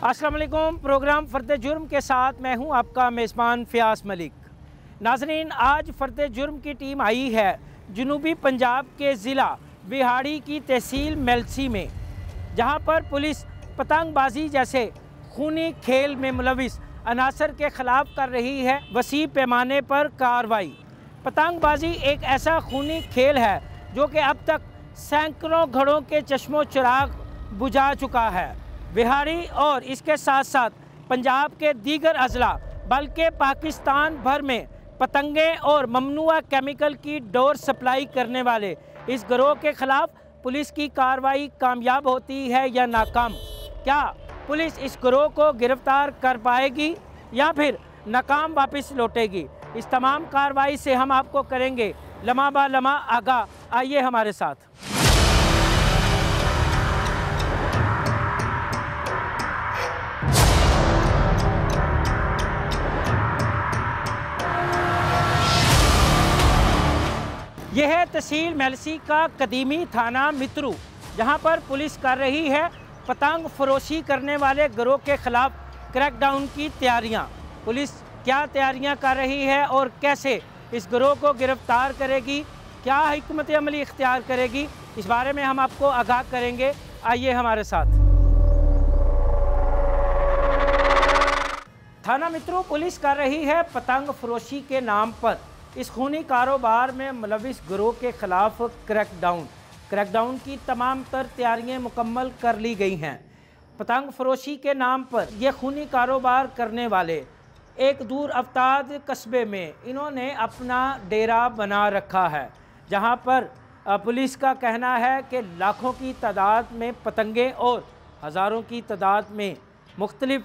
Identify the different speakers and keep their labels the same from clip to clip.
Speaker 1: अस्सलाम वालेकुम। प्रोग्राम फ़र्द जुर्म के साथ मैं हूं आपका मेज़बान फ़याज़ मलिक। नाज़रीन, आज फ़र्द जुर्म की टीम आई है जनूबी पंजाब के ज़िला बिहाड़ी की तहसील मेलसी में, जहां पर पुलिस पतंगबाजी जैसे खूनी खेल में मुलविस अनासर के ख़िलाफ़ कर रही है वसी पैमाने पर कार्रवाई। पतंगबाजी एक ऐसा खूनी खेल है जो कि अब तक सैकड़ों घरों के चश्मो चिराग बुझा चुका है। बिहारी और इसके साथ साथ पंजाब के दीगर अजला बल्कि पाकिस्तान भर में पतंगे और ममनुआ केमिकल की डोर सप्लाई करने वाले इस गिरोह के ख़िलाफ़ पुलिस की कार्रवाई कामयाब होती है या नाकाम? क्या पुलिस इस गिरोह को गिरफ़्तार कर पाएगी या फिर नाकाम वापस लौटेगी? इस तमाम कार्रवाई से हम आपको करेंगे लम्हा बा लम्हा आगाह। आइए हमारे साथ। यह है तहसील मेलसी का कदीमी थाना मित्रू, जहां पर पुलिस कर रही है पतंग फरोशी करने वाले गिरोह के ख़िलाफ़ क्रैकडाउन की तैयारियां। पुलिस क्या तैयारियां कर रही है और कैसे इस गिरोह को गिरफ़्तार करेगी, क्या हिकमत अमली इख्तियार करेगी, इस बारे में हम आपको आगाह करेंगे। आइए हमारे साथ। थाना मित्रू पुलिस कर रही है पतंग फरोशी के नाम पर इस खूनी कारोबार में मुलविस गिरोह के ख़िलाफ़ क्रैकडाउन की तमाम तर तैयारियाँ मुकम्मल कर ली गई हैं। पतंग फरोशी के नाम पर यह खूनी कारोबार करने वाले एक दूर अफ्ताद कस्बे में इन्होंने अपना डेरा बना रखा है, जहां पर पुलिस का कहना है कि लाखों की तादाद में पतंगे और हज़ारों की तादाद में मुख्तलिफ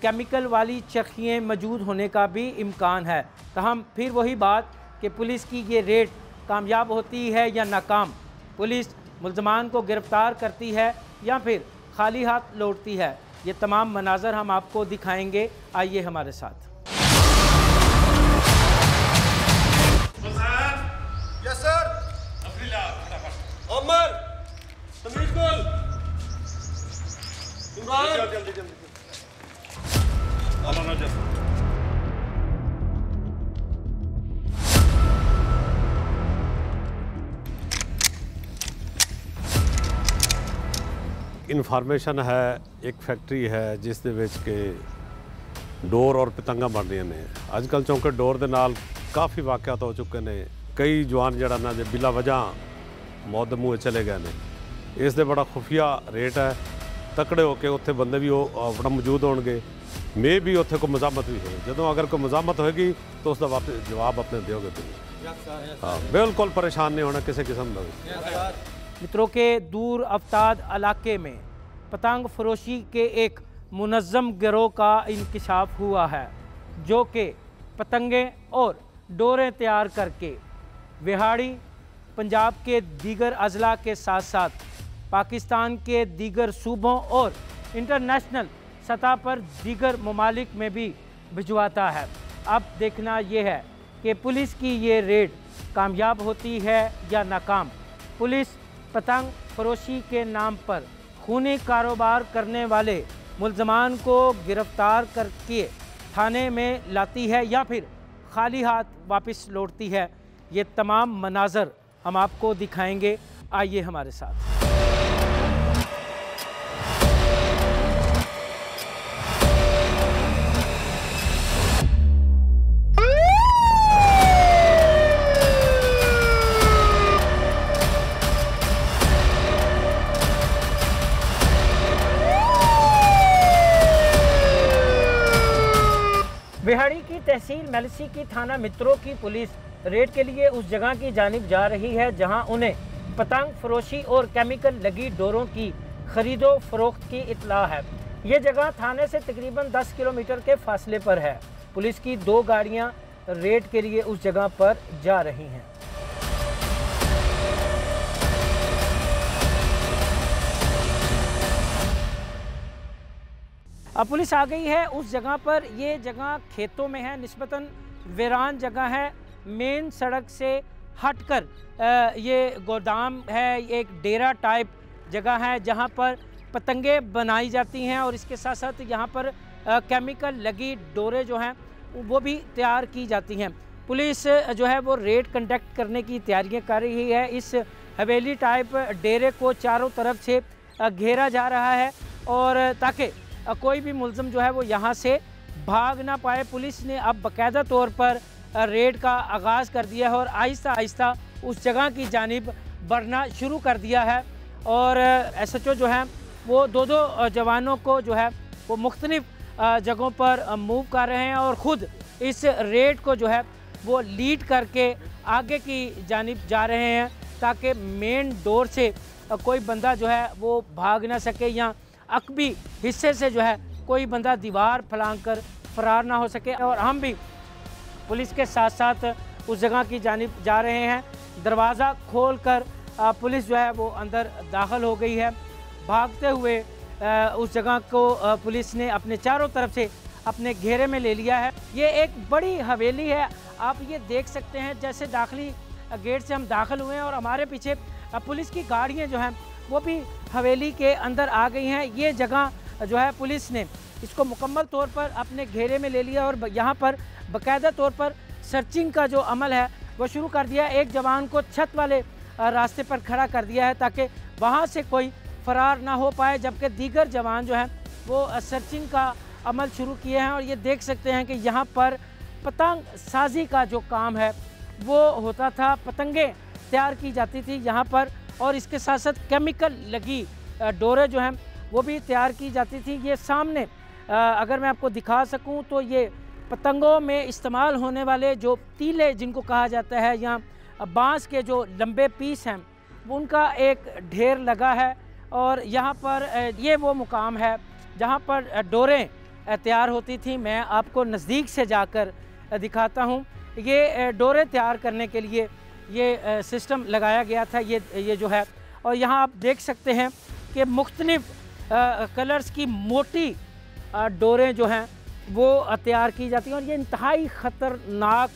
Speaker 1: केमिकल वाली चरखियाँ मौजूद होने का भी इम्कान है। तहम फिर वही बात कि पुलिस की ये रेड कामयाब होती है या नाकाम? पुलिस मुल्ज़मान को गिरफ़्तार करती है या फिर खाली हाथ लौटती है? ये तमाम मनाज़र हम आपको दिखाएंगे। आइए हमारे साथ।
Speaker 2: Yes sir. अमर, तमीज़ बोल। इमरान, जल्दी जल्दी।
Speaker 3: इन्फॉर्मेशन है एक फैक्ट्री है जिस दे विच के डोर और पतंगा बन रही ने। अजकल चौंके डोर दे नाल काफ़ी वाक़यात हो चुके ने। कई जवान जड़ा ना बिला वजह मौत मुँह चले गए ने। इस दे बड़ा खुफिया रेट है। तकड़े होके उत्थे बंदे भी अपना मौजूद होंगे, मे भी उत्थे कोई मजामत भी हो। जो अगर कोई मजामत होगी तो उसका वापस जवाब अपने दोगे तुम। हाँ, बिल्कुल परेशान नहीं होना किसी किस्म का।
Speaker 1: मित्रों के दूर अफ्ताद इलाके में पतंग फरोशी के एक मुनज़्ज़म गिरोह का इंकशाफ हुआ है, जो कि पतंगे और डोरें तैयार करके बिहाड़ी, पंजाब के दीगर अजला के साथ साथ पाकिस्तान के दीगर सूबों और इंटरनेशनल सतह पर दीगर ममालिक में भी भिजवाता है। अब देखना यह है कि पुलिस की ये रेड कामयाब होती है या नाकाम। पुलिस पतंग फरोशी के नाम पर खूनी कारोबार करने वाले मुल्ज़मान को गिरफ़्तार करके थाने में लाती है या फिर खाली हाथ वापस लौटती है? ये तमाम मनाज़र हम आपको दिखाएंगे। आइए हमारे साथ। बिहाड़ी की तहसील मेलसी की थाना मित्रों की पुलिस रेड के लिए उस जगह की जानिब जा रही है जहां उन्हें पतंग फरोशी और केमिकल लगी डोरों की खरीदो फरोख्त की इत्तला है। ये जगह थाने से तकरीबन 10 किलोमीटर के फासले पर है। पुलिस की 2 गाड़ियां रेड के लिए उस जगह पर जा रही हैं। अब पुलिस आ गई है उस जगह पर। ये जगह खेतों में है, निस्बतन वीरान जगह है। मेन सड़क से हटकर ये गोदाम है, एक डेरा टाइप जगह है जहाँ पर पतंगे बनाई जाती हैं और इसके साथ साथ यहाँ पर केमिकल लगी डोरे जो हैं वो भी तैयार की जाती हैं। पुलिस जो है वो रेड कंडक्ट करने की तैयारियां कर रही है। इस हवेली टाइप डेरे को चारों तरफ से घेरा जा रहा है और ताकि कोई भी मुलज़िम जो है वो यहाँ से भाग ना पाए। पुलिस ने अब बाकायदा तौर पर रेड का आगाज़ कर दिया है और आहिस्ता आहिस्ता उस जगह की जानिब बढ़ना शुरू कर दिया है और SHO जो है वो दो जवानों को जो है वो मुख्तलिफ जगहों पर मूव कर रहे हैं और ख़ुद इस रेड को जो है वो लीड करके आगे की जानिब जा रहे हैं ताकि मेन डोर से कोई बंदा जो है वो भाग ना सके या अकबी हिस्से से जो है कोई बंदा दीवार फलांग कर फरार ना हो सके। और हम भी पुलिस के साथ साथ उस जगह की जानिब जा रहे हैं। दरवाज़ा खोलकर पुलिस जो है वो अंदर दाखिल हो गई है। भागते हुए उस जगह को पुलिस ने अपने चारों तरफ से अपने घेरे में ले लिया है। ये एक बड़ी हवेली है, आप ये देख सकते हैं। जैसे दाखिली गेट से हम दाखिल हुए हैं और हमारे पीछे पुलिस की गाड़ियाँ जो हैं वो भी हवेली के अंदर आ गई हैं। ये जगह जो है पुलिस ने इसको मुकम्मल तौर पर अपने घेरे में ले लिया और यहाँ पर बाकायदा तौर पर सर्चिंग का जो अमल है वो शुरू कर दिया। एक जवान को छत वाले रास्ते पर खड़ा कर दिया है ताकि वहाँ से कोई फरार ना हो पाए, जबकि दीगर जवान जो हैं वो सर्चिंग का अमल शुरू किए हैं। और ये देख सकते हैं कि यहाँ पर पतंग साजी का जो काम है वो होता था, पतंगे तैयार की जाती थी यहाँ पर और इसके साथ साथ केमिकल लगी डोरे जो हैं वो भी तैयार की जाती थी। ये सामने अगर मैं आपको दिखा सकूं तो ये पतंगों में इस्तेमाल होने वाले जो तीले जिनको कहा जाता है या बांस के जो लंबे पीस हैं उनका एक ढेर लगा है और यहाँ पर ये वो मुकाम है जहाँ पर डोरें तैयार होती थी। मैं आपको नज़दीक से जाकर दिखाता हूँ। ये डोरे तैयार करने के लिए ये सिस्टम लगाया गया था ये जो है, और यहाँ आप देख सकते हैं कि मुख्तलिफ कलर्स की मोटी डोरें जो हैं वो तैयार की जाती हैं और ये इंतहाई ख़तरनाक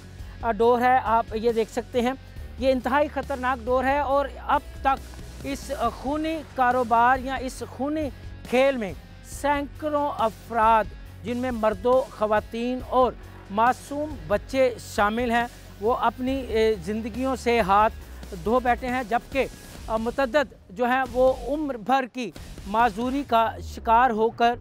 Speaker 1: डोर है। आप ये देख सकते हैं ये इंतहाई ख़तरनाक डोर है और अब तक इस खूनी कारोबार या इस खूनी खेल में सैकड़ों अफराद जिनमें मर्दों, ख़वातीन और मासूम बच्चे शामिल हैं वो अपनी ज़िंदगियों से हाथ धो बैठे हैं, जबकि मुतअद्दिद जो हैं वो उम्र भर की माजूरी का शिकार होकर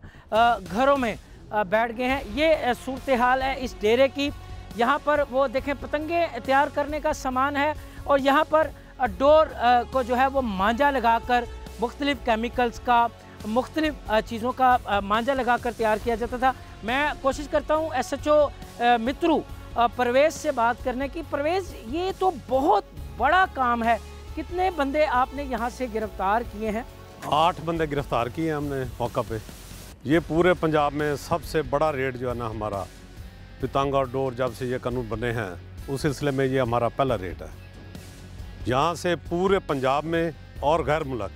Speaker 1: घरों में बैठ गए हैं। ये सूरत हाल है इस डेरे की। यहाँ पर वो देखें पतंगे तैयार करने का सामान है और यहाँ पर डोर को जो है वो मांझा लगाकर मुख्तलिफ केमिकल्स का, मुख्तलिफ चीज़ों का मांझा लगाकर तैयार किया जाता था। मैं कोशिश करता हूँ SHO मित्रू परवेज़ से बात करने की। परवेज़, ये तो बहुत बड़ा काम है, कितने बंदे आपने यहाँ से गिरफ्तार किए हैं?
Speaker 3: 8 बंदे गिरफ्तार किए हैं हमने मौका पे। ये पूरे पंजाब में सबसे बड़ा रेड जो है ना हमारा पतंग और डोर जब से ये कानून बने हैं उस सिलसिले में ये हमारा पहला रेड है। यहाँ से पूरे पंजाब में और गैर मुल्क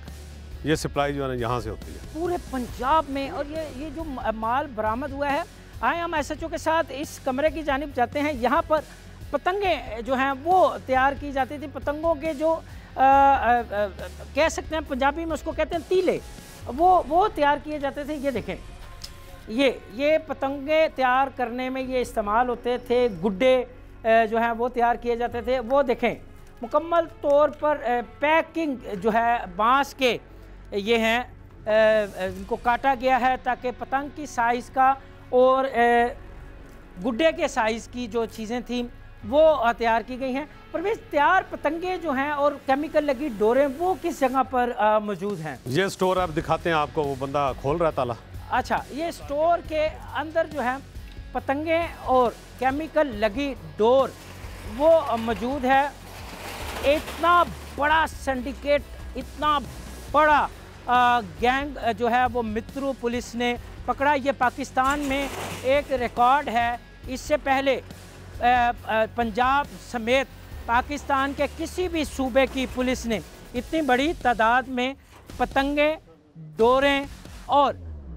Speaker 3: ये सप्लाई जो है ना यहाँ से होती है
Speaker 1: पूरे पंजाब में। और ये जो माल बरामद हुआ है, आए हम SHO के साथ इस कमरे की जानिब जाते हैं। यहाँ पर पतंगे जो हैं वो तैयार की जाती थी। पतंगों के जो कह सकते हैं पंजाबी में उसको कहते हैं तीले, वो तैयार किए जाते थे। ये देखें ये पतंगे तैयार करने में ये इस्तेमाल होते थे। गुड्डे जो हैं वो तैयार किए जाते थे। वो देखें मुकम्मल तौर पर पैकिंग जो है बांस के ये हैं, इनको काटा गया है ताकि पतंग की साइज़ का और गुड्डे के साइज़ की जो चीज़ें थी वो तैयार की गई हैं। परवेज़, तैयार पतंगे जो हैं और केमिकल लगी डोरें वो किस जगह पर मौजूद हैं?
Speaker 3: ये स्टोर आप दिखाते हैं आपको, वो बंदा खोल रहा है ताला।
Speaker 1: अच्छा, ये स्टोर के अंदर जो है पतंगे और केमिकल लगी डोर वो मौजूद है। इतना बड़ा सिंडिकेट, इतना बड़ा गैंग जो है वो मित्रू पुलिस ने पकड़ा। ये पाकिस्तान में एक रिकॉर्ड है। इससे पहले पंजाब समेत पाकिस्तान के किसी भी सूबे की पुलिस ने इतनी बड़ी तादाद में पतंगे, डोरें और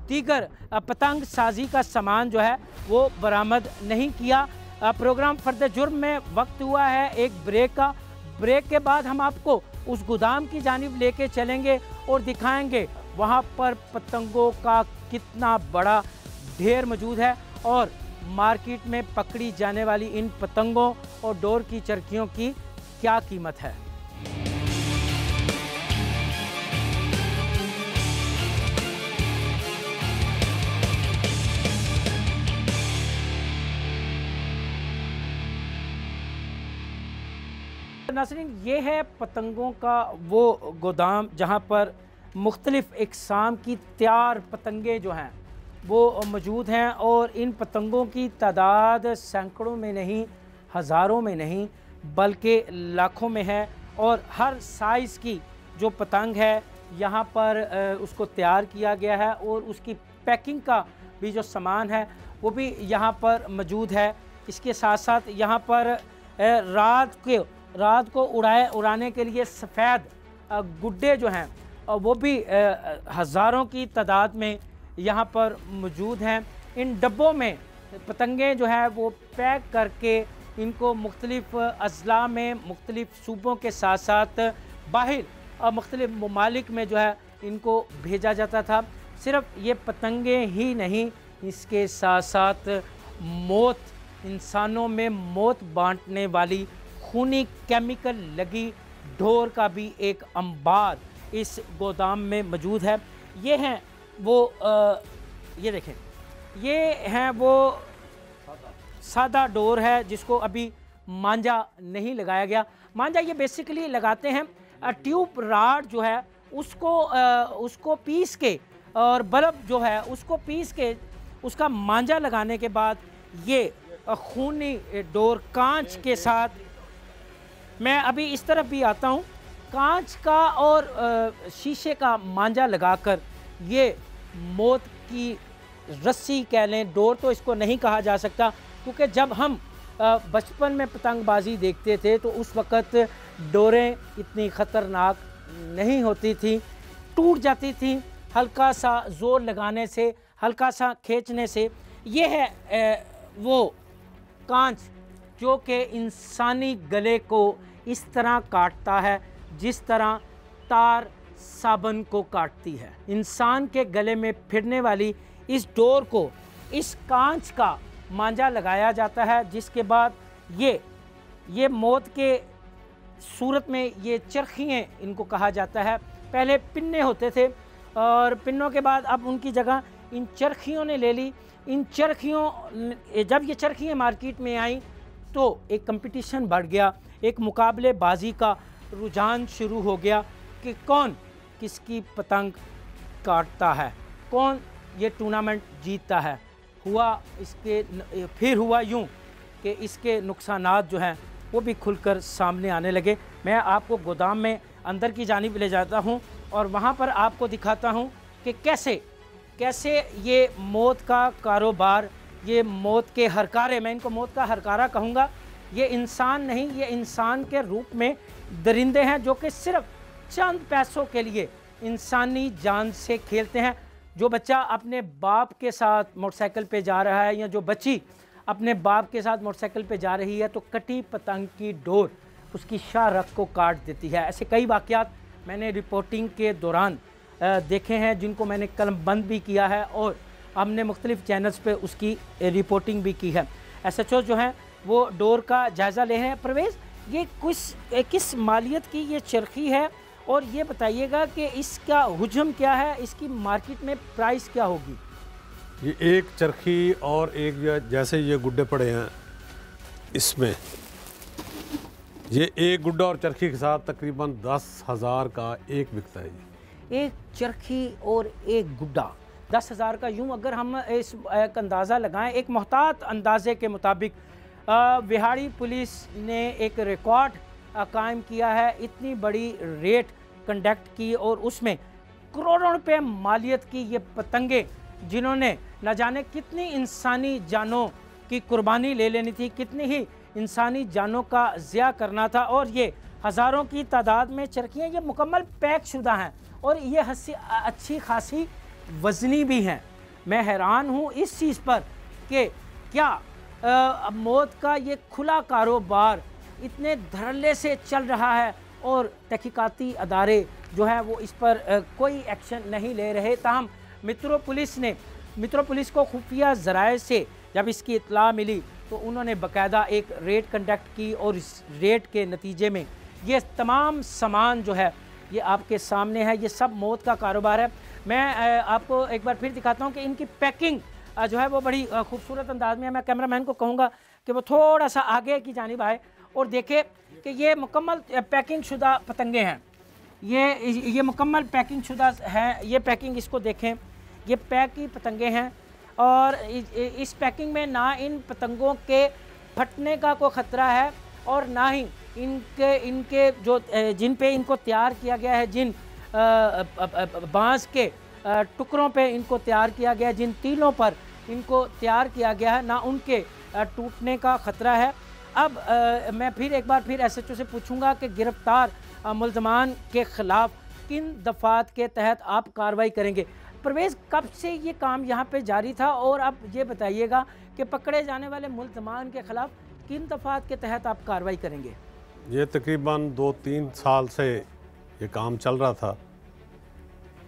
Speaker 1: दीगर पतंग साजी का सामान जो है वो बरामद नहीं किया। प्रोग्राम फर्द जुर्म में वक्त हुआ है एक ब्रेक का। ब्रेक के बाद हम आपको उस गोदाम की जानिब लेके चलेंगे और दिखाएंगे वहाँ पर पतंगों का कितना बड़ा ढेर मौजूद है और मार्केट में पकड़ी जाने वाली इन पतंगों और डोर की चरखियों की क्या कीमत है। नाज़रीन, ये है पतंगों का वो गोदाम जहाँ पर मुख्तलिफ़ इक़साम की तैयार पतंगे जो हैं वो मौजूद हैं और इन पतंगों की तादाद सैकड़ों में नहीं, हज़ारों में नहीं, बल्कि लाखों में है और हर साइज़ की जो पतंग है यहाँ पर उसको तैयार किया गया है और उसकी पैकिंग का भी जो सामान है वो भी यहाँ पर मौजूद है। इसके साथ साथ यहाँ पर रात को उड़ाने के लिए सफ़ेद गुड्डे जो हैं वो भी हज़ारों की तादाद में यहाँ पर मौजूद हैं। इन डब्बों में पतंगे जो है वो पैक करके इनको मुख्तलिफ़ अज़ला में मुख्तलिफ़ सूबों के साथ साथ बाहर और मुख्तलिफ़ ममालिक में जो है इनको भेजा जाता था। सिर्फ़ ये पतंगे ही नहीं, इसके साथ साथ मौत, इंसानों में मौत बांटने वाली खूनी केमिकल लगी ढोर का भी एक अंबार इस गोदाम में मौजूद है। ये हैं वो ये देखें, ये हैं वो सादा डोर है जिसको अभी मांझा नहीं लगाया गया। मांझा ये बेसिकली लगाते हैं ट्यूब राड जो है उसको पीस के और बल्ब जो है उसको पीस के उसका मांझा लगाने के बाद ये खूनी डोर कांच के साथ, मैं अभी इस तरफ भी आता हूँ, कांच का और शीशे का मांझा लगाकर ये मौत की रस्सी कह लें, डोर तो इसको नहीं कहा जा सकता क्योंकि जब हम बचपन में पतंगबाजी देखते थे तो उस वक़्त डोरें इतनी ख़तरनाक नहीं होती थी, टूट जाती थी हल्का सा ज़ोर लगाने से, हल्का सा खींचने से। ये है वो कांच जो कि इंसानी गले को इस तरह काटता है जिस तरह तार साबन को काटती है। इंसान के गले में फिरने वाली इस डोर को इस कांच का मांझा लगाया जाता है, जिसके बाद ये मौत के सूरत में ये चरखियाँ इनको कहा जाता है। पहले पिन्ने होते थे और पिन्नों के बाद अब उनकी जगह इन चरखियों ने ले ली। इन चरखियों, जब ये चरखियाँ मार्केट में आई तो एक कंपटीशन बढ़ गया, एक मुकाबलेबाजी का रुझान शुरू हो गया कि कौन किसकी पतंग काटता है, कौन ये टूर्नामेंट जीतता है। फिर हुआ यूँ कि इसके नुकसानात जो हैं वो भी खुलकर सामने आने लगे। मैं आपको गोदाम में अंदर की जानिब ले जाता हूँ और वहाँ पर आपको दिखाता हूँ कि कैसे ये मौत का कारोबार, ये मौत के हरकारे, मैं इनको मौत का हरकारा कहूँगा, ये इंसान नहीं, ये इंसान के रूप में दरिंदे हैं जो कि सिर्फ चंद पैसों के लिए इंसानी जान से खेलते हैं। जो बच्चा अपने बाप के साथ मोटरसाइकिल पे जा रहा है या जो बच्ची अपने बाप के साथ मोटरसाइकिल पे जा रही है तो कटी पतंग की डोर उसकी शाह रख को काट देती है। ऐसे कई वाक़यात मैंने रिपोर्टिंग के दौरान देखे हैं जिनको मैंने कलमबंद भी किया है और हमने मुख्तलिफ़ चैनल्स पे उसकी रिपोर्टिंग भी की है। SHO जो हैं वो डोर का जायज़ा ले रहे हैं। परवेज़, ये किस मालियत की ये चरखी है और ये बताइएगा कि इसका हुजम क्या है, इसकी मार्केट में प्राइस क्या होगी?
Speaker 3: ये एक चरखी और एक जैसे ये गुड्डे पड़े हैं इसमें, ये एक गुड्डा और चरखी के साथ तकरीबन 10,000 का एक बिकता है।
Speaker 1: एक चरखी और एक गुड्डा 10,000 का। यूँ अगर हम इस एक अंदाज़ा लगाएं, एक मोहतात अंदाजे के मुताबिक विहाड़ी पुलिस ने एक रिकॉर्ड कायम किया है। इतनी बड़ी रेट कंडक्ट की और उसमें करोड़ों रुपए मालियत की ये पतंगे, जिन्होंने न जाने कितनी इंसानी जानों की कुर्बानी ले लेनी थी, कितनी ही इंसानी जानों का ज़िया करना था, और ये हज़ारों की तादाद में चरखियाँ ये मुकम्मल पैक शुदा हैं और ये अच्छी खासी वज़नी भी हैं। मैं हैरान हूँ इस चीज़ पर कि क्या मौत का ये खुला कारोबार इतने धड़ल्ले से चल रहा है और तहकीकाती अदारे जो है वो इस पर कोई एक्शन नहीं ले रहे। ताहम मित्रों पुलिस को खुफिया ज़राए से जब इसकी इत्तला मिली तो उन्होंने बाकायदा एक रेड कंडक्ट की और इस रेड के नतीजे में ये तमाम सामान जो है ये आपके सामने है, ये सब मौत का कारोबार है। मैं आपको एक बार फिर दिखाता हूँ कि इनकी पैकिंग जो है वो बड़ी खूबसूरत अंदाज में है। मैं कैमरामैन को कहूँगा कि वो थोड़ा सा आगे की जानिब आए और देखे कि ये मुकम्मल पैकिंग शुदा पतंगे हैं। ये मुकम्मल पैकिंग शुदा है। ये पैकिंग इसको देखें, ये पैक की पतंगे हैं और इस पैकिंग में ना इन पतंगों के फटने का कोई ख़तरा है और ना ही इनके जो जिन पे इनको तैयार किया गया है, जिन बांस के टुकड़ों पे इनको तैयार किया गया है, जिन तीलों पर इनको तैयार किया गया है, ना उनके टूटने का ख़तरा है। अब मैं फिर एक बार फिर SHO से पूछूंगा कि गिरफ्तार मुल्ज़मान के ख़िलाफ़ किन दफ़ात के तहत आप कार्रवाई करेंगे। परवेज़, कब से ये काम यहाँ पे जारी था और अब ये बताइएगा कि पकड़े जाने वाले मुल्ज़मान के ख़िलाफ़ किन दफ़ात के तहत आप कार्रवाई करेंगे?
Speaker 3: ये तकरीबन 2-3 साल से ये काम चल रहा था।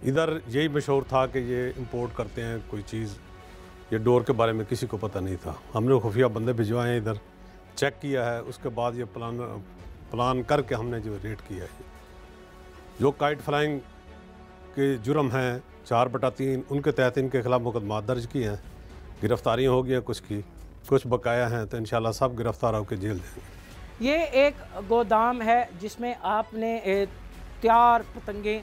Speaker 3: इधर यही मशहूर था कि ये इंपोर्ट करते हैं कोई चीज़, ये डोर के बारे में किसी को पता नहीं था। हमने खुफिया बंदे भिजवाए हैं, इधर चेक किया है, उसके बाद ये प्लान करके हमने जो रेड किया है। जो काइट फ्लाइंग के जुर्म हैं 4/3 उनके तहत इनके खिलाफ मुकदमा दर्ज किए हैं, गिरफ्तारियाँ हो गई हैं, कुछ बकाया हैं, तो इंशाल्लाह सब गिरफ्तार होकर जेल जाएंगे।
Speaker 1: ये एक गोदाम है जिसमें आपने तैयार पतंगे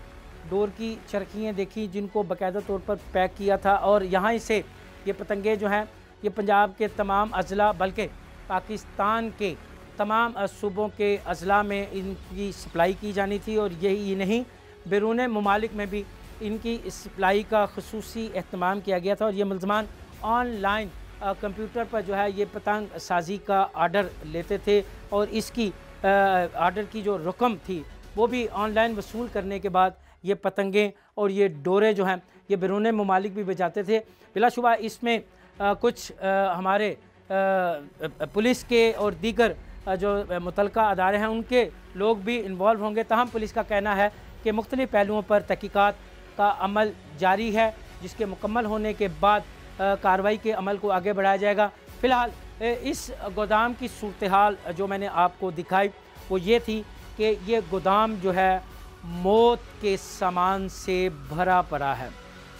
Speaker 1: डोर की चरखियाँ देखी जिनको बाकायदा तौर पर पैक किया था और यहाँ से ये पतंगे जो हैं ये पंजाब के तमाम अजला बल्कि पाकिस्तान के तमाम सूबों के अजला में इनकी सप्लाई की जानी थी और यही नहीं बैरून ममालिक में भी इनकी सप्लाई का खुसूसी एहतमाम किया गया था। और ये मुल्ज़मान ऑनलाइन कंप्यूटर पर जो है ये पतंग साजी का आर्डर लेते थे और इसकी आर्डर की जो रकम थी वो भी ऑनलाइन वसूल करने के बाद ये पतंगे और ये डोरे जो हैं ये बैरून ममालिक भी बजाते थे। बिलाशुबा इसमें कुछ हमारे पुलिस के और दीगर जो मुतलका अदारे हैं उनके लोग भी इन्वॉल्व होंगे। तहम पुलिस का कहना है कि मुख्तलिफ़ पहलुओं पर तहकीकात का अमल जारी है जिसके मुकम्मल होने के बाद कार्रवाई के अमल को आगे बढ़ाया जाएगा। फ़िलहाल इस गोदाम की सूरत हाल जो मैंने आपको दिखाई वो ये थी कि ये गोदाम जो है मौत के सामान से भरा पड़ा है।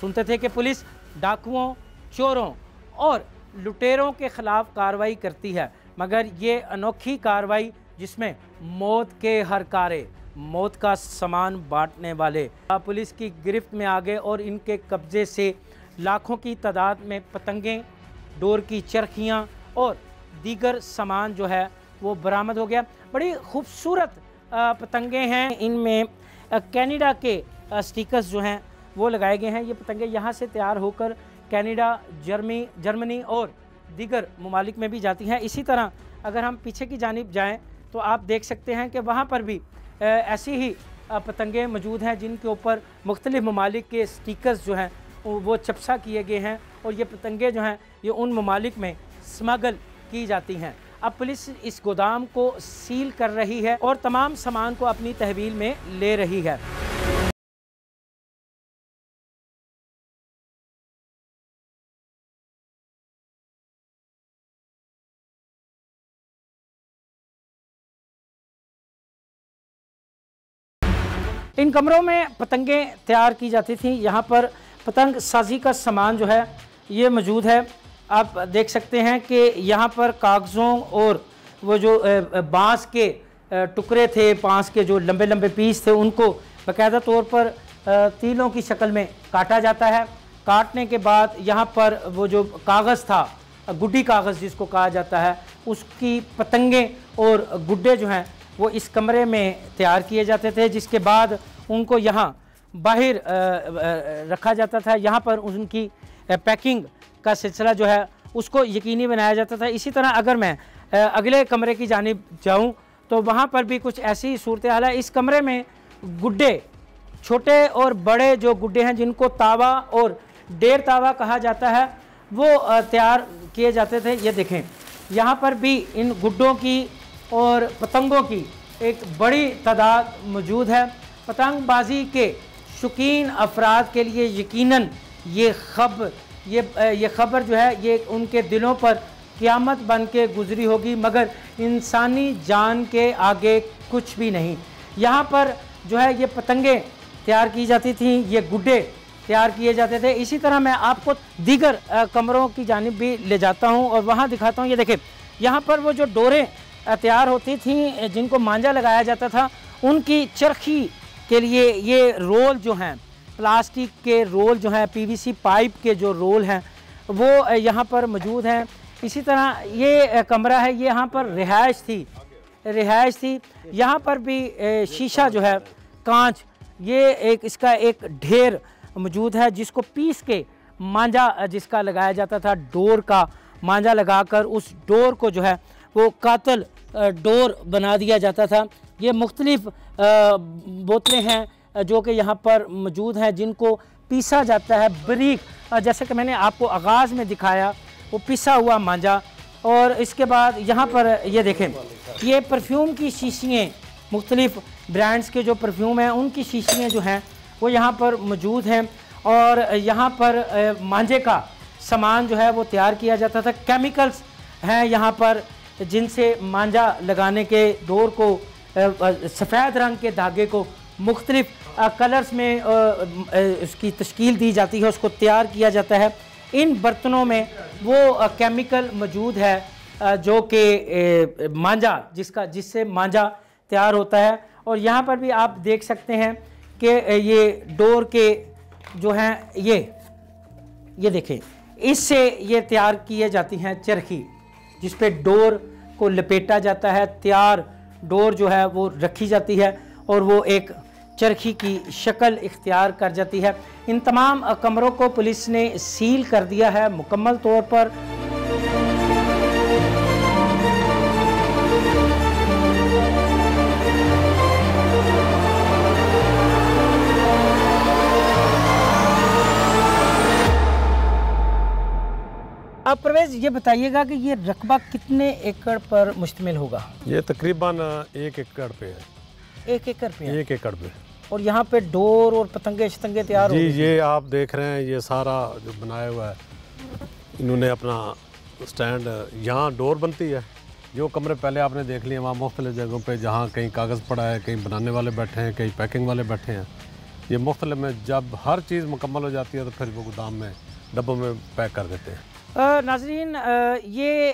Speaker 1: सुनते थे कि पुलिस डाकुओं, चोरों और लुटेरों के ख़िलाफ़ कार्रवाई करती है, मगर ये अनोखी कार्रवाई जिसमें मौत के हरकारे, मौत का सामान बांटने वाले पुलिस की गिरफ्त में आ गए और इनके कब्ज़े से लाखों की तादाद में पतंगें, डोर की चरखियाँ और दीगर सामान जो है वो बरामद हो गया। बड़ी खूबसूरत पतंगे हैं, इनमें कनाडा के स्टिकर्स जो हैं वो लगाए गए हैं। ये पतंगे यहाँ से तैयार होकर कनाडा, जर्मनी और दीगर ममालिक में भी जाती हैं। इसी तरह अगर हम पीछे की जानिब जाएं तो आप देख सकते हैं कि वहाँ पर भी ऐसी ही पतंगे मौजूद हैं जिनके ऊपर मुख्तलिफ़ ममालिक के स्टिकर्स जो हैं वो चपसा किए गए हैं और ये पतंगे जो हैं ये उन ममालिक में स्मगल की जाती हैं। अब पुलिस इस गोदाम को सील कर रही है और तमाम सामान को अपनी तहवील में ले रही है। इन कमरों में पतंगे तैयार की जाती थी। यहाँ पर पतंग साजी का सामान जो है ये मौजूद है। आप देख सकते हैं कि यहाँ पर कागज़ों और वो जो बांस के टुकड़े थे, बांस के जो लंबे लंबे पीस थे उनको बाकायदा तौर पर तीलों की शक्ल में काटा जाता है। काटने के बाद यहाँ पर वो जो कागज़ था, गुड्डी कागज़ जिसको कहा जाता है, उसकी पतंगे और गुड्डे जो हैं वो इस कमरे में तैयार किए जाते थे, जिसके बाद उनको यहाँ बाहर रखा जाता था। यहाँ पर उनकी पैकिंग का सिलसिला जो है उसको यकीनी बनाया जाता था। इसी तरह अगर मैं अगले कमरे की जानिब जाऊँ तो वहाँ पर भी कुछ ऐसी सूरत हाल है। इस कमरे में गुड्डे, छोटे और बड़े जो गुड्डे हैं जिनको तावा और डेढ़ तावा कहा जाता है, वो तैयार किए जाते थे। ये देखें, यहाँ पर भी इन गुड्डों की और पतंगों की एक बड़ी तादाद मौजूद है पतंगबाजी के शौकीन अफराद के लिए यकीनन ये खबर जो है ये उनके दिलों पर क़यामत बन के गुजरी होगी, मगर इंसानी जान के आगे कुछ भी नहीं। यहाँ पर जो है ये पतंगें तैयार की जाती थी, ये गुड्डे तैयार किए जाते थे। इसी तरह मैं आपको दीगर कमरों की जानिब भी ले जाता हूँ और वहाँ दिखाता हूँ। ये देखें, यहाँ पर वो जो डोरें तैयार होती थी जिनको मांझा लगाया जाता था, उनकी चरखी के लिए ये रोल जो हैं, प्लास्टिक के रोल जो हैं, पीवीसी पाइप के जो रोल हैं वो यहाँ पर मौजूद हैं। इसी तरह ये कमरा है, ये यहाँ पर रिहाइश थी। यहाँ पर भी शीशा जो है, कांच, ये इसका एक ढेर मौजूद है जिसको पीस के मांझा जिसका लगाया जाता था, डोर का मांझा लगाकर उस डोर को जो है वो कातल डोर बना दिया जाता था। ये मुख्तलिफ बोतलें हैं जो कि यहाँ पर मौजूद हैं जिनको पीसा जाता है बारीक, जैसे कि मैंने आपको आगाज़ में दिखाया, वो पिसा हुआ मांझा। और इसके बाद यहाँ पर ये देखें, ये परफ्यूम की शीशियाँ, मुख्तलिफ ब्रांड्स के जो परफ्यूम हैं उनकी शीशियाँ जो हैं वो यहाँ पर मौजूद हैं। और यहाँ पर मांझे का सामान जो है वो तैयार किया जाता था। केमिकल्स हैं यहाँ पर जिनसे मांझा लगाने के डोर को, सफ़ेद रंग के धागे को मुख्तलिफ कलर्स में उसकी तश्कील दी जाती है, उसको तैयार किया जाता है। इन बर्तनों में वो केमिकल मौजूद है जो कि मांझा जिससे मांझा तैयार होता है। और यहाँ पर भी आप देख सकते हैं कि ये डोर के जो हैं ये देखें, इससे ये तैयार किए जाती हैं चरखी, जिस पे डोर को लपेटा जाता है, तैयार डोर जो है वो रखी जाती है और वो एक चरखी की शक्ल इख्तियार कर जाती है। इन तमाम कमरों को पुलिस ने सील कर दिया है मुकम्मल तौर पर। अब परवेज़ ये बताइएगा कि ये रकबा कितने एकड़ पर मुश्तमिल होगा?
Speaker 3: ये तकरीबन 1 एकड़ पे है।
Speaker 1: 1 एकड़ पे है?
Speaker 3: 1 एकड़ पे।
Speaker 1: और यहाँ पे डोर और पतंगे शतंगे तैयार हो
Speaker 3: जी, ये आप देख रहे हैं, ये सारा जो बनाया हुआ है, इन्होंने अपना स्टैंड, यहाँ डोर बनती है। जो कमरे पहले आपने देख लिए वहाँ मुख्तलिफ जगहों पे, जहाँ कहीं कागज़ पड़ा है, कहीं बनाने वाले बैठे हैं, कहीं पैकिंग वाले बैठे हैं। ये मुख्तलिफ में जब हर चीज़ मुकम्मल हो जाती है तो फिर वो गोदाम में डब्बों में पैक कर देते हैं।
Speaker 1: नाज़रीन, ये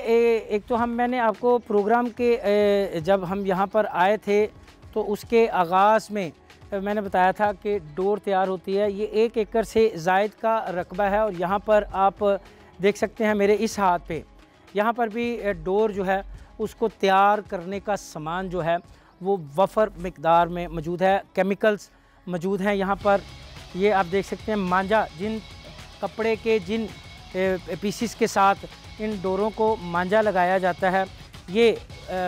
Speaker 1: एक तो मैंने आपको प्रोग्राम के जब हम यहाँ पर आए थे तो उसके आगाज़ में मैंने बताया था कि डोर तैयार होती है। ये 1 एकड़ से ज़ायद का रकबा है और यहाँ पर आप देख सकते हैं मेरे इस हाथ पे, यहाँ पर भी डोर जो है उसको तैयार करने का सामान जो है वो वफ़र मिकदार में मौजूद है। केमिकल्स मौजूद हैं यहाँ पर। ये आप देख सकते हैं मांझा, जिन कपड़े के जिन पीसीस के साथ इन डोरों को मांझा लगाया जाता है, ये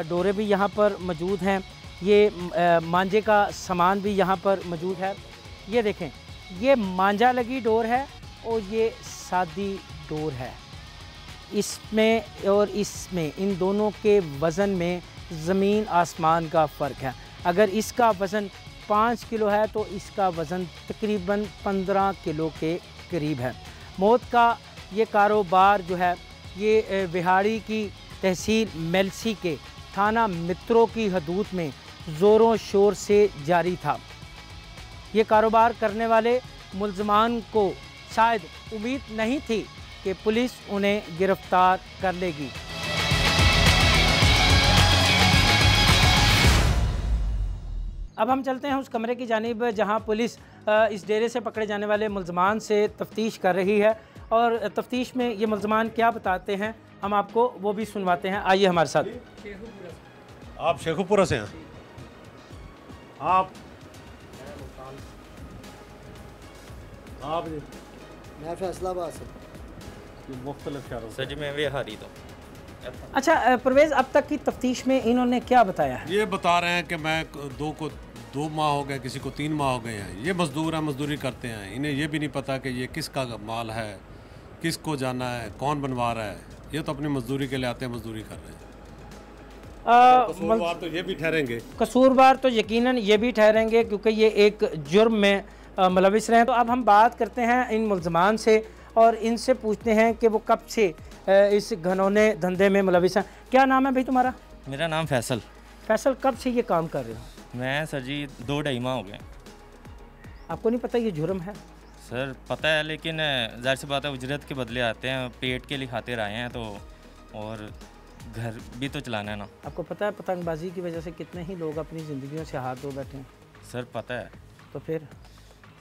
Speaker 1: डोरे भी यहाँ पर मौजूद हैं। ये मांझे का सामान भी यहाँ पर मौजूद है। ये देखें, ये मांझा लगी डोर है और ये सादी डोर है। इसमें और इसमें, इन दोनों के वज़न में ज़मीन आसमान का फ़र्क है। अगर इसका वज़न 5 किलो है तो इसका वज़न तकरीबन 15 किलो के करीब है। मौत का ये कारोबार जो है ये बिहाड़ी की तहसील मेलसी के थाना मित्रों की हदूद में ज़ोरों शोर से जारी था। ये कारोबार करने वाले मुल्ज़मान को शायद उम्मीद नहीं थी कि पुलिस उन्हें गिरफ़्तार कर लेगी। अब हम चलते हैं उस कमरे की जानिब जहां पुलिस इस डेरे से पकड़े जाने वाले मुल्ज़मान से तफ्तीश कर रही है और तफ्तीश में ये मुल्ज़मान क्या बताते हैं हम आपको वो भी सुनवाते हैं। आइए हमारे साथ।
Speaker 3: आप शेखुपुरा से हैं? आप जी?
Speaker 4: मैं फैसलाबाद से।
Speaker 3: मुख्तलिफ शहरों
Speaker 5: सर जी मैं बिहारी तो।
Speaker 1: अच्छा परवेज़, अब तक की तफ्तीश में इन्होंने क्या बताया है?
Speaker 3: ये बता रहे हैं कि मैं 2 माह हो गए, किसी को 3 माह हो गए हैं। ये मजदूर हैं, मजदूरी करते हैं। इन्हें ये भी नहीं पता कि ये किसका माल है, किसको जाना है, कौन बनवा रहा है। ये तो अपनी मजदूरी के लिए आते हैं, मजदूरी कर रहे हैं। कसूरवार तो ये भी ठहरेंगे।
Speaker 1: कसूरवार तो यकीनन ये भी ठहरेंगे क्योंकि ये एक जुर्म में मुलविस रहे हैं। तो अब हम बात करते हैं इन मुल्ज़मान से और इनसे पूछते हैं कि वो कब से इस घनौने धंधे में मुलविस हैं। क्या नाम है भाई तुम्हारा?
Speaker 5: मेरा नाम फैसल।
Speaker 1: फैसल, कब से ये काम कर रहे हो?
Speaker 5: मैं सर जी 2-2.5 माह हो गए।
Speaker 1: आपको नहीं पता ये जुर्म है?
Speaker 5: सर पता है, लेकिन ज़ाहिर सी बात है उजरत के बदले आते हैं, पेट के लिए खातिर आए हैं तो, और घर भी तो चलाना है ना।
Speaker 1: आपको पता है पतंगबाजी की वजह से कितने ही लोग अपनी ज़िंदगियों से हाथ धो बैठे हैं?
Speaker 5: सर पता है।
Speaker 1: तो फिर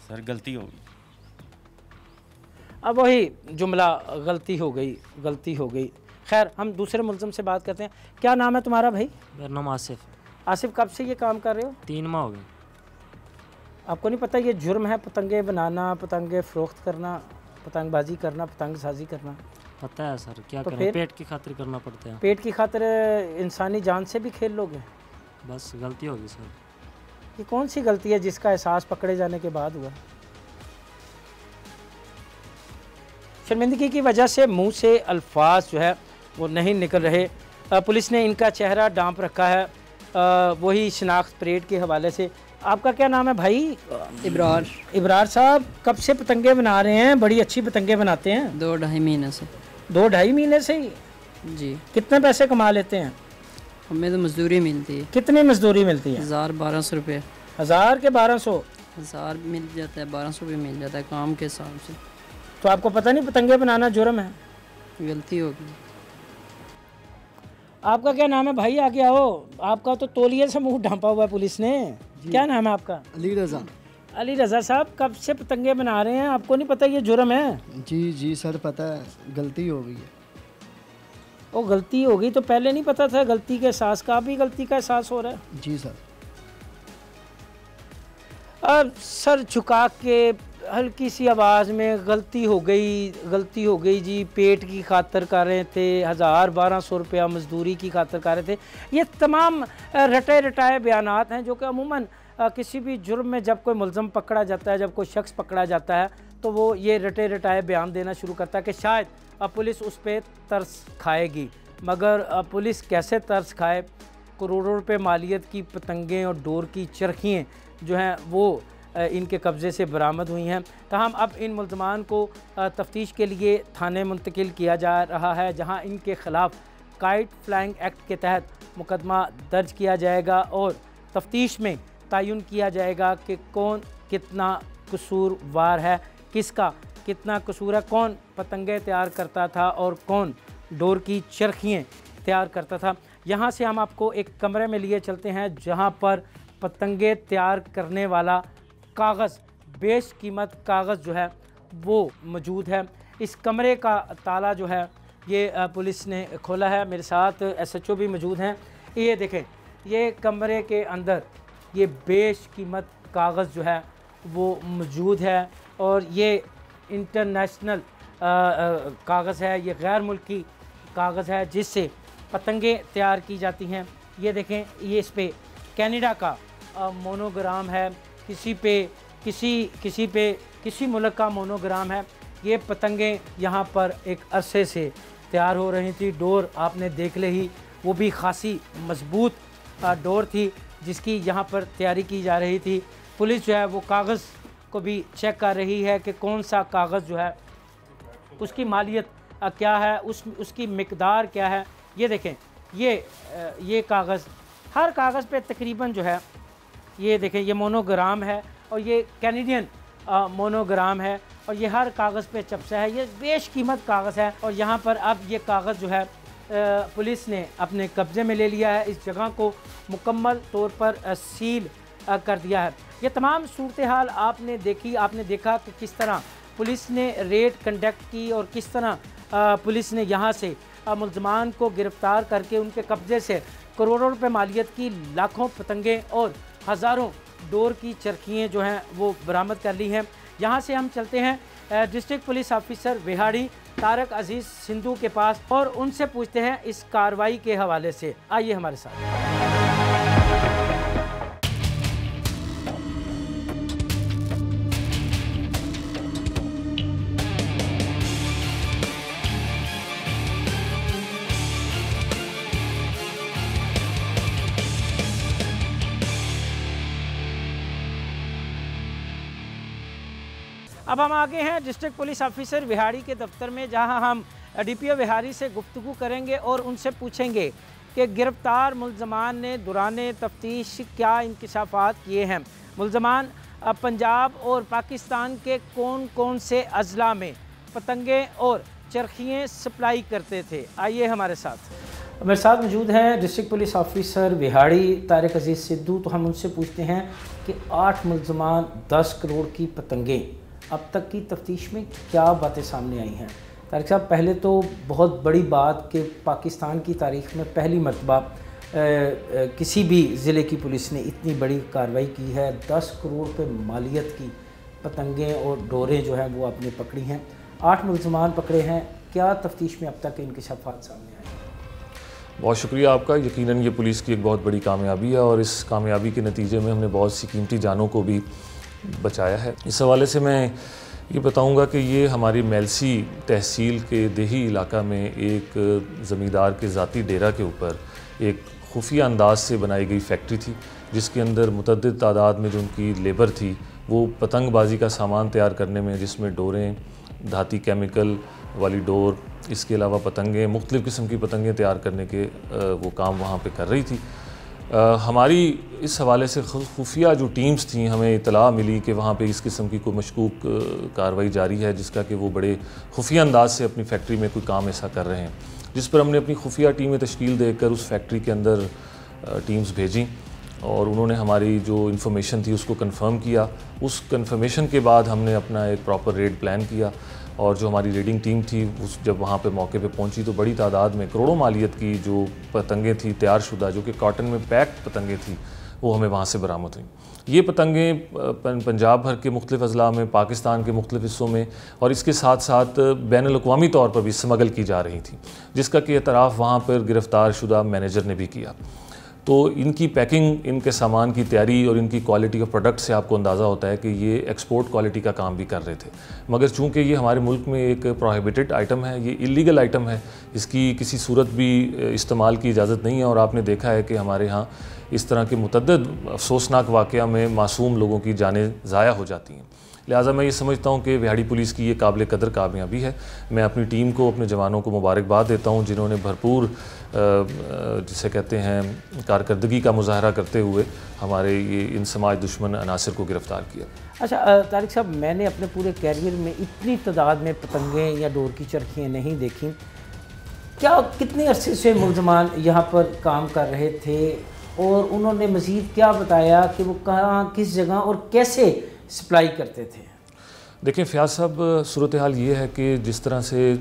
Speaker 5: सर गलती होगी।
Speaker 1: अब वही जुमला, गलती हो गई। खैर, हम दूसरे मुल्ज़िम से बात करते हैं। क्या नाम है तुम्हारा भाई?
Speaker 6: मेरा नाम आसिफ।
Speaker 1: आसिफ, कब से ये काम कर रहे हो?
Speaker 6: 3 माह हो गए।
Speaker 1: आपको नहीं पता ये जुर्म है पतंगे बनाना, पतंगे फ़रोख्त करना, पतंगबाजी करना, पतंग साजी करना?
Speaker 6: पता है सर, क्या
Speaker 1: तो
Speaker 6: करें, पेट की खातिर करना पड़ता है।
Speaker 1: पेट की खातिर इंसानी जान से भी खेल लोगे?
Speaker 6: बस गलती होगी सर।
Speaker 1: ये कौन सी गलती है जिसका एहसास पकड़े जाने के बाद हुआ? शर्मिंदगी की वजह से मुंह से अल्फाज जो है वो नहीं निकल रहे। पुलिस ने इनका चेहरा ढांप रखा है, वही शनाख्त परेड के हवाले से। आपका क्या नाम है भाई?
Speaker 7: इब्रार।
Speaker 1: इब्रार साहब, कब से पतंगे बना रहे हैं? बड़ी अच्छी पतंगे बनाते हैं।
Speaker 7: 2-2.5 महीने से।
Speaker 1: 2-2.5 महीने से ही?
Speaker 7: जी।
Speaker 1: कितने पैसे कमा लेते हैं?
Speaker 7: हमें तो मजदूरी मिलती है।
Speaker 1: कितनी मजदूरी मिलती है?
Speaker 7: 1000-1200 रुपये।
Speaker 1: 1000 के 1200?
Speaker 7: 1000 मिल जाता है, 1200 भी मिल जाता है काम के हिसाब से।
Speaker 1: तो आपको पता नहीं पतंगे बनाना जुर्म है?
Speaker 7: गलती होगी।
Speaker 1: आपका क्या नाम है भाई? आगे आओ। आपका तो तौलिए से मुंह ढांपा हुआ है पुलिस ने। क्या नाम है आपका?
Speaker 4: अली रज़ा।
Speaker 1: अली रज़ा साहब, कब से पतंगे बना रहे हैं? आपको नहीं पता ये जुर्म है?
Speaker 4: जी सर, पता है, गलती हो गई है।
Speaker 1: वो गलती हो गई तो पहले नहीं पता था गलती के एहसास का? अभी गलती का एहसास हो रहा है?
Speaker 4: जी सर।
Speaker 1: अब सर झुका के हल्की सी आवाज़ में गलती हो गई जी, पेट की खातर कर रहे थे, 1000-1200 रुपया मजदूरी की खातर कर रहे थे। ये तमाम रटे रटाए बयानात हैं जो कि अमूमन किसी भी जुर्म में जब कोई मुल्ज़म पकड़ा जाता है, जब कोई शख्स पकड़ा जाता है तो वो ये रटे रटाए बयान देना शुरू करता है कि शायद पुलिस उस पर तरस खाएगी। मगर पुलिस कैसे तरस खाए? करोड़ों रुपए मालियत की पतंगें और डोर की चरखियाँ जो हैं वो इनके कब्ज़े से बरामद हुई हैं। ताहम अब इन मुल्ज़मान को तफ्तीश के लिए थाने मुंतकिल किया जा रहा है, जहां इनके ख़िलाफ़ काइट फ्लाइंग एक्ट के तहत मुकदमा दर्ज किया जाएगा और तफ्तीश में तयन किया जाएगा कि कौन कितना कसूरवार है, किसका कितना कसूर है, कौन पतंगे तैयार करता था और कौन डोर की चरखियाँ तैयार करता था। यहाँ से हम आपको एक कमरे में लिए चलते हैं जहाँ पर पतंगे तैयार करने वाला कागज़, बेश कीमत कागज़ जो है वो मौजूद है। इस कमरे का ताला जो है ये पुलिस ने खोला है। मेरे साथ SHO भी मौजूद हैं। ये देखें, ये कमरे के अंदर ये बेश कीमत कागज़ जो है वो मौजूद है और ये इंटरनेशनल कागज़ है, ये गैर मुल्की कागज़ है जिससे पतंगे तैयार की जाती हैं। ये देखें, ये इस पे कनाडा का मोनोग्राम है, किसी मुल्क का मोनोग्राम है। ये पतंगे यहाँ पर एक अरसे से तैयार हो रही थी। डोर आपने देख ले ही, वो भी खासी मजबूत डोर थी जिसकी यहाँ पर तैयारी की जा रही थी। पुलिस जो है वो कागज़ को भी चेक कर रही है कि कौन सा कागज़ जो है उसकी मालियत क्या है, उसकी मिकदार क्या है। ये देखें, ये कागज़, हर कागज़ पे तकरीबन जो है, ये देखें, ये मोनोग्राम है और ये कैनेडियन मोनोग्राम है और ये हर कागज़ पे चपसा है। ये बेश कीमत कागज़ है और यहाँ पर अब ये कागज़ जो है पुलिस ने अपने कब्ज़े में ले लिया है। इस जगह को मुकम्मल तौर पर सील कर दिया है। ये तमाम सूरत हाल आपने देखा कि किस तरह पुलिस ने रेड कंडक्ट की और किस तरह पुलिस ने यहाँ से मुल्ज़मान को गिरफ़्तार करके उनके कब्ज़े से करोड़ों रुपए मालियत की लाखों पतंगे और हज़ारों डोर की चरखियाँ जो हैं वो बरामद कर ली हैं। यहाँ से हम चलते हैं district police officer Vehari Tariq Aziz Sindhu के पास और उनसे पूछते हैं इस कार्रवाई के हवाले से। आइए हमारे साथ। अब हम आगे हैं डिस्ट्रिक्ट पुलिस ऑफिसर विहाड़ी के दफ्तर में, जहां हम DPO विहाड़ी से गुफ्तगू करेंगे और उनसे पूछेंगे कि गिरफ्तार मुल्ज़मान ने दौरान तफ्तीश क्या इंकशाफात किए हैं। मुल्ज़मान पंजाब और पाकिस्तान के कौन कौन से अजला में पतंगे और चरखियाँ सप्लाई करते थे। आइए हमारे साथ। मेरे साथ मौजूद हैं district police officer Vehari Tariq Aziz Sidhu. तो हम उनसे पूछते हैं कि 8 मुल्ज़मान 10 करोड़ की पतंगे, अब तक की तफ्तीश में क्या बातें सामने आई हैं। तारिक साहब, पहले तो बहुत बड़ी बात कि पाकिस्तान की तारीख़ में पहली मरतबा किसी भी ज़िले की पुलिस ने इतनी बड़ी कार्रवाई की है। 10 करोड़ पे मालियत की पतंगें और डोरें जो हैं वो आपने पकड़ी हैं। 8 मुल्ज़मान पकड़े हैं, क्या तफ्तीश में अब तक इंकशाफात सामने आए?
Speaker 8: बहुत शुक्रिया आपका। यकीनन ये पुलिस की एक बहुत बड़ी कामयाबी है और इस कामयाबी के नतीजे में हमने बहुत सी कीमती जानों को भी बचाया है। इस हवाले से मैं ये बताऊंगा कि ये हमारी मेलसी तहसील के देही इलाका में एक ज़मींदार के ज़ाती डेरा के ऊपर एक खुफिया अंदाज से बनाई गई फैक्ट्री थी, जिसके अंदर मुतअद्दिद तादाद में जो उनकी लेबर थी वो पतंगबाजी का सामान तैयार करने में, जिसमें डोरें, धाती केमिकल वाली डोर, इसके अलावा पतंगें, मुख्तलिफ़ किस्म की पतंगें तैयार करने के वो काम वहाँ पे कर रही थी। हमारी इस हवाले से खुफिया जो टीम्स थी, हमें इतला मिली कि वहाँ पे इस किस्म की कोई मशकूक कार्रवाई जारी है, जिसका कि वो बड़े खुफिया अंदाज से अपनी फैक्ट्री में कोई काम ऐसा कर रहे हैं, जिस पर हमने अपनी खुफिया टीमें तश्कील देकर उस फैक्ट्री के अंदर टीम्स भेजी और उन्होंने हमारी जो इन्फॉर्मेशन थी उसको कंफर्म किया। उस कंफर्मेशन के बाद हमने अपना एक प्रॉपर रेड प्लान किया और जो हमारी रेडिंग टीम थी उस जब वहाँ पे मौके पे पहुँची तो बड़ी तादाद में करोड़ों मालियत की जो पतंगें थी तैयार शुदा, जो कि कॉटन में पैक्ड पतंगें थी, वो हमें वहाँ से बरामद हुई। ये पतंगें पंजाब भर के मुख्तलिफ़ अज़ला में, पाकिस्तान के मुख्तलिफ़ हिस्सों में और इसके साथ साथ बैनुल-अक़वामी तौर पर भी स्मगल की जा रही थी, जिसका कि एतराफ़ वहाँ पर गिरफ़्तार शुदा मैनेजर ने भी किया। तो इनकी पैकिंग, इनके सामान की तैयारी और इनकी क्वालिटी ऑफ प्रोडक्ट से आपको अंदाज़ा होता है कि ये एक्सपोर्ट क्वालिटी का काम भी कर रहे थे। मगर चूँकि ये हमारे मुल्क में एक प्रोहिबिटेड आइटम है, ये इलीगल आइटम है, इसकी किसी सूरत भी इस्तेमाल की इजाज़त नहीं है और आपने देखा है कि हमारे यहाँ इस तरह के मुतअद्दिद अफसोसनाक वाक़या में मासूम लोगों की जानें ज़ाया हो जाती हैं। लिहाजा मैं ये समझता हूँ कि विहाड़ी पुलिस की ये काबिल कदर कामयाबी है। मैं अपनी टीम को, अपने जवानों को मुबारकबाद देता हूँ जिन्होंने भरपूर जिसे कहते हैं कारकर्दगी का मुजाहरा करते हुए हमारे ये इन समाज दुश्मन अनासर को गिरफ़्तार किया।
Speaker 1: अच्छा तारिक साहब, मैंने अपने पूरे कैरियर में इतनी तादाद में पतंगे या डोर की चरखियाँ नहीं देखी। क्या कितने अरसे से मुल्ज़मान यहाँ पर काम कर रहे थे और उन्होंने मज़ीद क्या बताया कि वो कहाँ, किस जगह और कैसे सप्लाई करते थे?
Speaker 8: देखें फ़याज़ साहब, सूरत हाल ये है कि जिस तरह से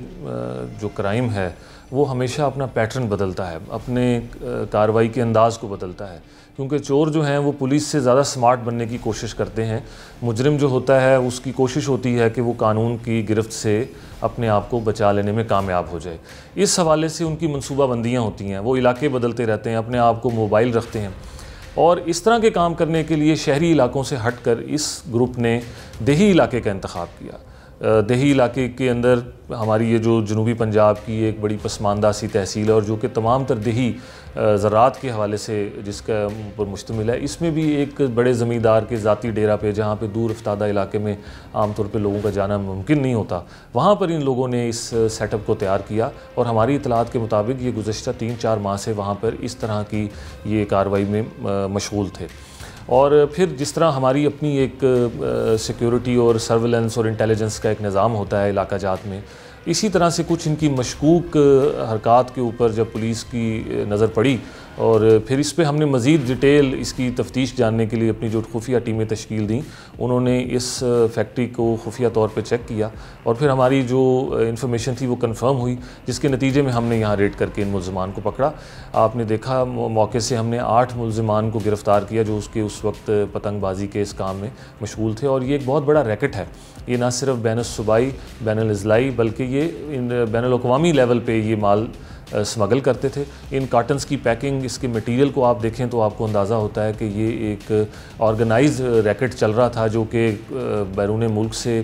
Speaker 8: जो क्राइम है वो हमेशा अपना पैटर्न बदलता है, अपने कार्रवाई के अंदाज़ को बदलता है, क्योंकि चोर जो हैं वो पुलिस से ज़्यादा स्मार्ट बनने की कोशिश करते हैं। मुजरिम जो होता है उसकी कोशिश होती है कि वो कानून की गिरफ्त से अपने आप को बचा लेने में कामयाब हो जाए। इस हवाले से उनकी मनसूबाबंदियाँ होती हैं, वो इलाके बदलते रहते हैं, अपने आप को मोबाइल रखते हैं और इस तरह के काम करने के लिए शहरी इलाकों से हटकर इस ग्रुप ने देही इलाके का इंतखाब किया। देही इलाके के अंदर हमारी ये जो जनूबी पंजाब की एक बड़ी पसमानदा सी तहसील है और जो कि तमाम तर देही ज़रात के हवाले से जिसका पर मुश्तमिल है, इसमें भी एक बड़े ज़मींदार के ज़ाती डेरा पे, जहाँ पे दूर अफ्तादा इलाके में आमतौर पे लोगों का जाना मुमकिन नहीं होता, वहाँ पर इन लोगों ने इस सेटअप को तैयार किया और हमारी इतलात के मुताबिक ये गुज़श्ता 3-4 माह से वहाँ पर इस तरह की ये कार्रवाई में मशगूल थे। और फिर जिस तरह हमारी अपनी एक सिक्योरिटी और सर्विलेंस और इंटेलिजेंस का एक निज़ाम होता है इलाका जात में, इसी तरह से कुछ इनकी मशकूक हरकत के ऊपर जब पुलिस की नज़र पड़ी और फिर इस पे हमने मज़ीद डिटेल इसकी तफ्तीश जानने के लिए अपनी जो खुफिया टीमें तश्कील दी, उन्होंने इस फैक्ट्री को खुफिया तौर पे चेक किया और फिर हमारी जो इन्फॉर्मेशन थी वो कंफर्म हुई, जिसके नतीजे में हमने यहाँ रेड करके इन मुल्ज़मान को पकड़ा। आपने देखा मौके से हमने 8 मुल्ज़मान को गिरफ़्तार किया जो उसके उस वक्त पतंगबाजी के इस काम में मशगूल थे और ये एक बहुत बड़ा रैकेट है। ये ना सिर्फ बैनुल-सूबाई, बैनुल-अज़लाई बल्कि ये बैनुल-अक़वामी लेवल पे ये माल स्मगल करते थे। इन कॉटन्स की पैकिंग, इसके मटेरियल को आप देखें तो आपको अंदाज़ा होता है कि ये एक ऑर्गेनाइज रैकेट चल रहा था जो कि बैरून मुल्क से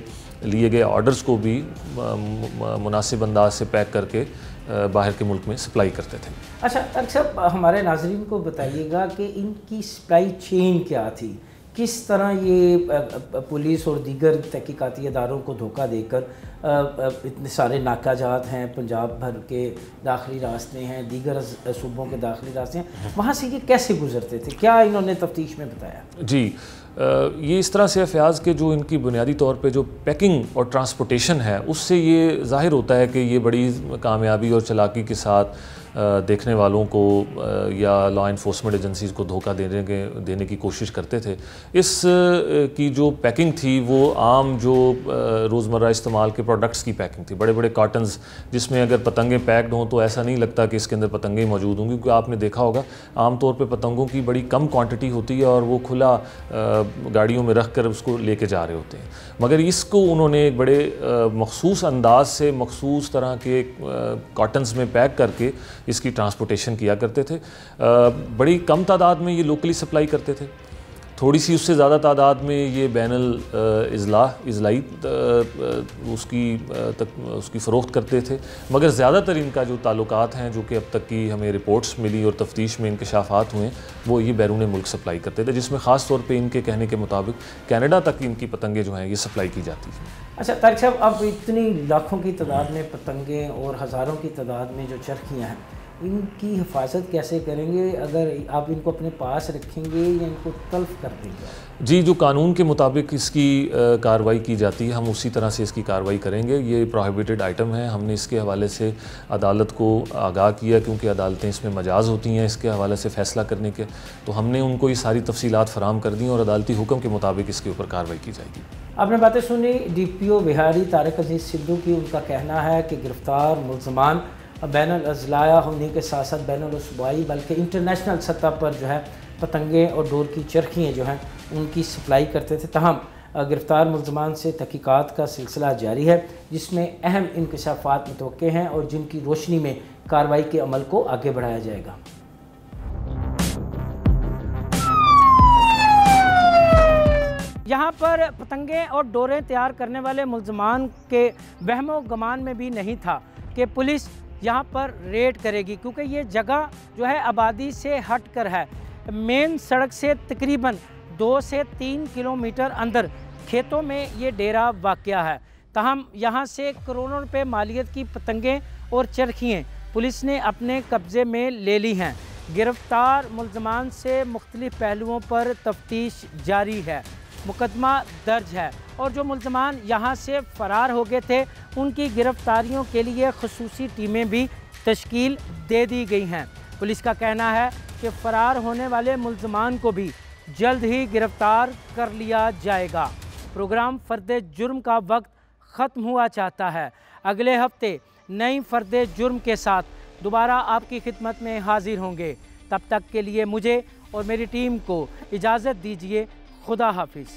Speaker 8: लिए गए ऑर्डर्स को भी मुनासिब अंदाज से पैक करके बाहर के मुल्क में सप्लाई करते थे।
Speaker 1: अच्छा साहब, हमारे नाज़रीन को बताइएगा कि इनकी सप्लाई चेन क्या थी, किस तरह ये पुलिस और दीगर तहकीकाती इदारों को धोखा देकर इतने सारे नाकाजात हैं, पंजाब भर के दाखिली रास्ते हैं, दीगर सूबों के दाखिली रास्ते हैं, वहाँ से ये कैसे गुजरते थे? क्या इन्होंने तफ्तीश में बताया?
Speaker 8: जी, ये इस तरह से है फ़याज़ के जो इनकी बुनियादी तौर पे जो पैकिंग और ट्रांसपोर्टेशन है उससे ये ज़ाहिर होता है कि ये बड़ी कामयाबी और चालाकी के साथ देखने वालों को या लॉ इन्फोर्समेंट एजेंसीज़ को धोखा देने की कोशिश करते थे। इस की जो पैकिंग थी वो आम जो रोज़मर्रा इस्तेमाल के प्रोडक्ट्स की पैकिंग थी। बड़े बड़े कॉटन्स जिसमें अगर पतंगे पैक्ड हों तो ऐसा नहीं लगता कि इसके अंदर पतंगे मौजूद होंगी, क्योंकि आपने देखा होगा आम तौर पे पतंगों की बड़ी कम क्वांटिटी होती है और वो खुला गाड़ियों में रख कर उसको लेके जा रहे होते हैं। मगर इसको उन्होंने एक बड़े मखसूस अंदाज से मखसूस तरह के कॉटन्स में पैक करके इसकी ट्रांसपोर्टेशन किया करते थे। बड़ी कम तादाद में ये लोकली सप्लाई करते थे, थोड़ी सी उससे ज़्यादा तादाद में ये बैनुल इज़लाई उसकी फ़रोख्त करते थे। मगर ज़्यादातर इनका जो ताल्लुकात हैं, जो कि अब तक की हमें रिपोर्ट्स मिली और तफ्तीश में इंकशाफात हुए, वो ये बैरून मुल्क सप्लाई करते थे, जिसमें ख़ास तौर पे इनके कहने के मुताबिक कनाडा तक इनकी पतंगे जो हैं ये सप्लाई की जाती थी।
Speaker 1: अच्छा तारिक साहब, अब इतनी लाखों की तादाद में पतंगे और हज़ारों की तादाद में जो चरखियाँ हैं, इनकी हिफाजत कैसे करेंगे? अगर आप इनको अपने पास रखेंगे या इनको तल्फ कर देंगे?
Speaker 8: जी, जो कानून के मुताबिक इसकी कार्रवाई की जाती है हम उसी तरह से इसकी कार्रवाई करेंगे। ये प्रोहिबिटेड आइटम है, हमने इसके हवाले से अदालत को आगाह किया, क्योंकि अदालतें इसमें मजाज होती हैं इसके हवाले से फ़ैसला करने के, तो हमने उनको ये सारी तफसीलात फ़राहम कर दी और अदालती हुक्म के मुताबिक इसके ऊपर कार्रवाई की जाएगी।
Speaker 1: आपने बातें सुनी DPO बिहारी तारिक अजीज़ सिद्धू की। उनका कहना है कि गिरफ़्तार मुल्ज़मान बैनुल अज़लाया होने के साथ साथ बैनुल सूबाई बल्कि इंटरनेशनल सतह पर जो है पतंगे और डोर की चरखियाँ जो हैं उनकी सप्लाई करते थे। तहम गिरफ़्तार मुल्ज़मान से तहकीकात का सिलसिला जारी है, जिसमें अहम इंकशाफात मुतवक्के हैं और जिनकी रोशनी में कार्रवाई के अमल को आगे बढ़ाया जाएगा। यहाँ पर पतंगे और डोरें तैयार करने वाले मुल्ज़मान के वहमो गमान में भी नहीं था कि पुलिस यहाँ पर रेड करेगी, क्योंकि ये जगह जो है आबादी से हट कर है। मेन सड़क से तकरीबन 2 से 3 किलोमीटर अंदर खेतों में ये डेरा वाक़या है। तहम यहाँ से करोड़ों रुपए मालियत की पतंगें और चरखियाँ पुलिस ने अपने कब्ज़े में ले ली हैं। गिरफ़्तार मुल्ज़मान से मुख्तलिफ़ पहलुओं पर तफ्तीश जारी है, मुकदमा दर्ज है और जो मुल्ज़मान यहाँ से फ़रार हो गए थे उनकी गिरफ़्तारियों के लिए ख़ुसूसी टीमें भी तश्कील दे दी गई हैं। पुलिस का कहना है कि फ़रार होने वाले मुल्ज़मान को भी जल्द ही गिरफ़्तार कर लिया जाएगा। प्रोग्राम फ़र्द जुर्म का वक्त ख़त्म हुआ चाहता है। अगले हफ्ते नई फ़र्द जुर्म के साथ दोबारा आपकी खिदमत में हाज़िर होंगे। तब तक के लिए मुझे और मेरी टीम को इजाज़त दीजिए। खुदा हाफिज़।